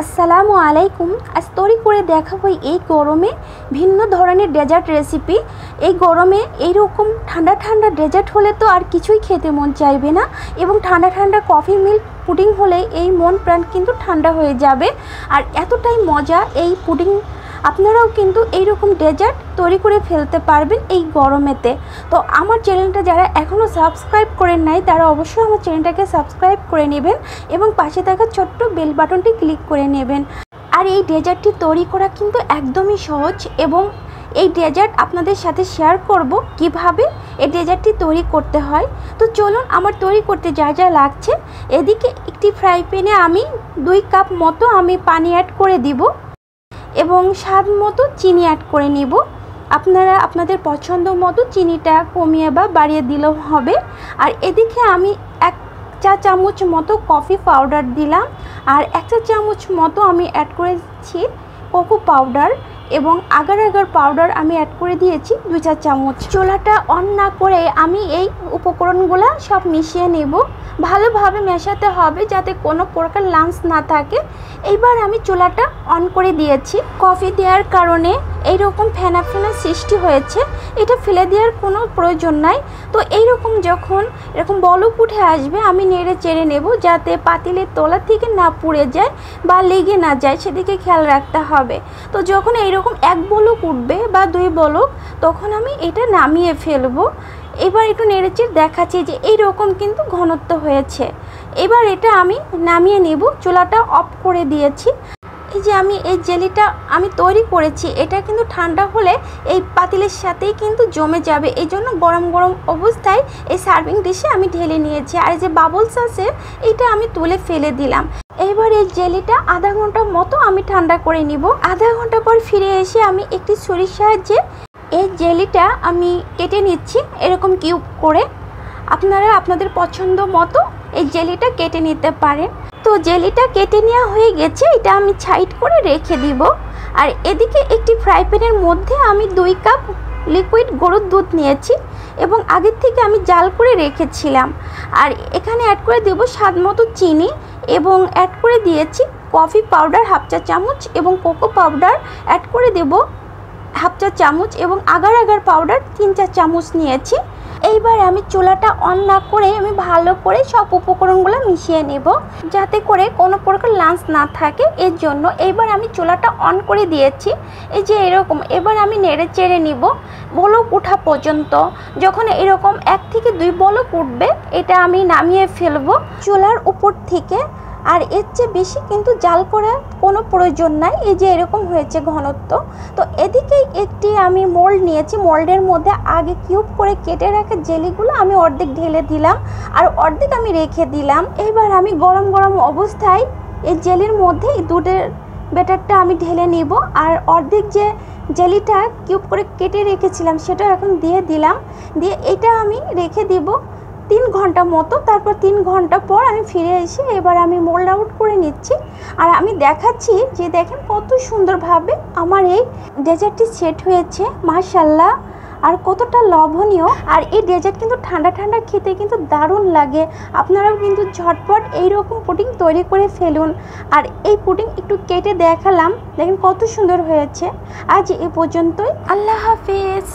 আসসালামু আলাইকুম। আজ তৈরি করে দেখাবো এই গরমে ভিন্ন ধরনের ডেজার্ট রেসিপি। এই গরমে এইরকম ঠান্ডা ঠান্ডা ডেজার্ট হলে তো আর কিছুই খেতে মন চাইবে না, এবং ঠান্ডা ঠান্ডা কফি মিল্ক পুডিং হলে এই মন প্রাণ কিন্তু ঠান্ডা হয়ে যাবে। আর এতটাই মজা এই পুডিং, আপনারাও কিন্তু এইরকম ডেজার্ট তৈরি করে ফেলতে পারবেন এই গরমেতে। তো আমার চ্যানেলটা যারা এখনও সাবস্ক্রাইব করেন নাই তারা অবশ্যই আমার চ্যানেলটাকে সাবস্ক্রাইব করে নেবেন এবং পাশে থাকা ছোট্ট বেল বাটনটি ক্লিক করে নেবেন। আর এই ডেজার্টটি তৈরি করা কিন্তু একদমই সহজ, এবং এই ডেজার্ট আপনাদের সাথে শেয়ার করব কিভাবে এই ডেজার্টটি তৈরি করতে হয়। তো চলুন আমার তৈরি করতে যা যা লাগছে। এদিকে একটি ফ্রাই প্যানে আমি 2 কাপ মতো আমি পানি অ্যাড করে দিব এবং স্বাদ মতো চিনি অ্যাড করে নিব। আপনারা আপনাদের পছন্দ মতো চিনিটা কমিয়ে বা বাড়িয়ে দিলেও হবে। আর এদিকে আমি 1 চা চামচ মতো কফি পাউডার দিলাম, আর 1 চা চামচ মতো আমি অ্যাড করেছি কোকো পাউডার, এবং আগার আগার পাউডার আমি অ্যাড করে দিয়েছি 2 চা চামচ। চুলাটা অন না করে আমি এই উপকরণগুলো সব মিশিয়ে নেব। ভালোভাবে মেশাতে হবে যাতে কোনো প্রকার লাম্পস না থাকে। এইবার আমি চুলাটা অন করে দিয়েছি। কফি দেওয়ার কারণে এইরকম ফেনা ফেনা সৃষ্টি হয়েছে, এটা ফেলে দেওয়ার কোনো প্রয়োজন নাই। তো এইরকম যখন এরকম বলক উঠে আসবে আমি নেড়ে চেড়ে নেব যাতে পাতিলের তলা থেকে না পুড়ে যায় বা লেগে না যায়, সেদিকে খেয়াল রাখতে হবে। তো যখন এইরকম 1 বলক উঠবে বা 2 বলক, তখন আমি এটা নামিয়ে ফেলবো। এবার একটু নেড়েচেড়ে দেখাচ্ছি যে এইরকম কিন্তু ঘনত্ব হয়েছে। এবার এটা আমি নামিয়ে নেব, চুলাটা অফ করে দিয়েছি। এই যে আমি এই জেলিটা আমি তৈরি করেছি, এটা কিন্তু ঠান্ডা হলে এই পাতিলের সাথেই কিন্তু জমে যাবে। এই জন্য গরম গরম অবস্থায় এই সার্ভিং ডিশে আমি ঢেলে নিয়েছি। আর এই যে বাবলস আছে এটা আমি তুলে ফেলে দিলাম। এইবার এই জেলিটা আধা ঘন্টা মতো আমি ঠান্ডা করে নিব। আধা ঘন্টা পর ফিরে এসে আমি একটি ছুরির সাহায্যে এই জেলিটা আমি কেটে নিচ্ছি এরকম কিউব করে। আপনারা আপনাদের পছন্দ মতো এই জেলিটা কেটে নিতে পারেন। তো জেলিটা কেটে নেওয়া হয়ে গেছে, এটা আমি সাইড করে রেখে দিব। আর এদিকে একটি ফ্রাই প্যানের মধ্যে আমি 2 কাপ লিকুইড গরুর দুধ নিয়েছি এবং আগের থেকে আমি জাল করে রেখেছিলাম। আর এখানে অ্যাড করে দেব স্বাদ মতো চিনি, এবং অ্যাড করে দিয়েছি কফি পাউডার 1/2 চা চামচ, এবং কোকো পাউডার অ্যাড করে দেব 1/2 চা চামচ, এবং আগার আগার পাউডার 3 চা চামচ নিয়েছি। এইবার আমি চুলাটা অন না করে আমি ভালো করে সব উপকরণগুলো মিশিয়ে নেব যাতে করে কোনো প্রকার লাম্পস না থাকে, এর জন্য। এইবার আমি চুলাটা অন করে দিয়েছি। এই যে এরকম এবার আমি নেড়ে চেড়ে নিব বলক ওঠা পর্যন্ত। যখন এরকম 1 থেকে 2 বলক উঠবে এটা আমি নামিয়ে ফেলবো চুলার উপর থেকে। আর এর চেয়ে বেশি কিন্তু জাল করার কোনো প্রয়োজন নাই। এই যে এরকম হয়েছে ঘনত্ব। তো এদিকে একটি আমি মোল্ড নিয়েছি, মোল্ডের মধ্যে আগে কিউব করে কেটে রাখা জেলিগুলো আমি অর্ধেক ঢেলে দিলাম আর অর্ধেক আমি রেখে দিলাম। এবার আমি গরম গরম অবস্থায় এই জেলির মধ্যে এই দুধের ব্যাটারটা আমি ঢেলে নিব, আর অর্ধেক যে জেলিটা কিউব করে কেটে রেখেছিলাম সেটা এখন দিয়ে দিলাম। দিয়ে এটা আমি রেখে দিব 3 ঘন্টা মতো। তারপর 3 ঘন্টা পর আমি ফিরে এসে এবার আমি মোল্ড আউট করে নিচ্ছি। আর আমি দেখাচ্ছি যে দেখেন কত সুন্দরভাবে আমার এই ডেজার্টটি সেট হয়েছে, মাশাআল্লাহ। আর কতটা লোভনীয়। আর এই ডেজার্ট কিন্তু ঠান্ডা ঠান্ডা খেতে কিন্তু দারুণ লাগে। আপনারাও কিন্তু ঝটপট এইরকম পুডিং তৈরি করে ফেলুন। আর এই পুডিং একটু কেটে দেখালাম, দেখেন কত সুন্দর হয়েছে। আজ এ পর্যন্তই, আল্লাহ হাফেজ।